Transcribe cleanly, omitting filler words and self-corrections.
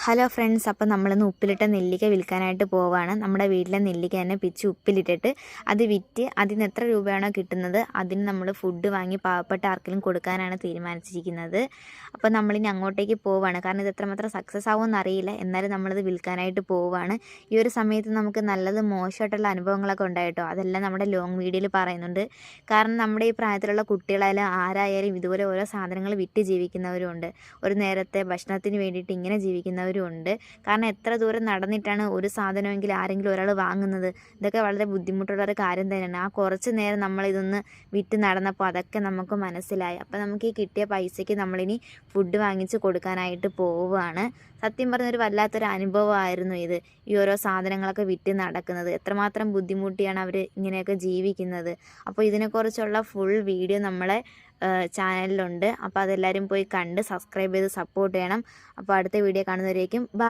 Hello friends, അപ്പോൾ നമ്മളിന്ന് ഉപ്പിലിട്ട നെല്ലിക്ക വിൽക്കാനായിട്ട് പോവുകയാണ്. നമ്മുടെ വീട്ടിലെ നെല്ലിക്ക തന്നെ പിച്ച് ഉപ്പിലിട്ടിട്ട് അത് വിറ്റ് അതിന് എത്ര രൂപയാണോ കിട്ടുന്നത് അതിന് നമ്മൾ ഫുഡ് വാങ്ങി പാവപ്പെട്ട ആർക്കെങ്കിലും കൊടുക്കാനാണ് തീരുമാനിച്ചിരിക്കുന്നത്. അപ്പോൾ നമ്മളിനി അങ്ങോട്ടേക്ക് പോവുകയാണ്. കാരണം ഇത് എത്രമാത്രം സക്സസ് ആവുമെന്ന് അറിയില്ല, എന്നാലും നമ്മളിത് വിൽക്കാനായിട്ട് പോവുകയാണ്. ഈ ഒരു സമയത്ത് നമുക്ക് നല്ലത് മോശമായിട്ടുള്ള അനുഭവങ്ങളൊക്കെ ഉണ്ടായിട്ടോ, അതെല്ലാം നമ്മുടെ ലോങ് വീഡിയോയിൽ പറയുന്നുണ്ട്. കാരണം നമ്മുടെ ഈ പ്രായത്തിലുള്ള കുട്ടികളായാലും ആരായാലും ഇതുപോലെ ഓരോ സാധനങ്ങൾ വിറ്റ് ജീവിക്കുന്നവരുണ്ട്. ഒരു നേരത്തെ ഭക്ഷണത്തിന് വേണ്ടിയിട്ട് ഇങ്ങനെ ജീവിക്കുന്നവരുണ്ട്. കാരണം എത്ര ദൂരം നടന്നിട്ടാണ് ഒരു സാധനമെങ്കിലും ആരെങ്കിലും ഒരാൾ വാങ്ങുന്നത്. ഇതൊക്കെ വളരെ ബുദ്ധിമുട്ടുള്ള ഒരു കാര്യം തന്നെയാണ്. ആ കുറച്ച് നേരം നമ്മളിതൊന്ന് വിറ്റ് നടന്നപ്പോൾ അതൊക്കെ നമുക്ക് മനസ്സിലായി. അപ്പോൾ നമുക്ക് ഈ കിട്ടിയ പൈസയ്ക്ക് നമ്മളിനി ഫുഡ് വാങ്ങിച്ച് കൊടുക്കാനായിട്ട് പോവുകയാണ്. സത്യം പറഞ്ഞൊരു വല്ലാത്തൊരു അനുഭവമായിരുന്നു ഇത്. ഈ ഓരോ സാധനങ്ങളൊക്കെ വിറ്റ് നടക്കുന്നത് എത്രമാത്രം ബുദ്ധിമുട്ടിയാണ് അവർ ഇങ്ങനെയൊക്കെ ജീവിക്കുന്നത്. അപ്പോൾ ഇതിനെക്കുറിച്ചുള്ള ഫുൾ വീഡിയോ നമ്മളെ ചാനലിലുണ്ട്. അപ്പോൾ അതെല്ലാവരും പോയി കണ്ട് സബ്സ്ക്രൈബ് ചെയ്ത് സപ്പോർട്ട് ചെയ്യണം. അപ്പോൾ അടുത്ത വീഡിയോ കാണുന്നവരേക്കും ബൈ.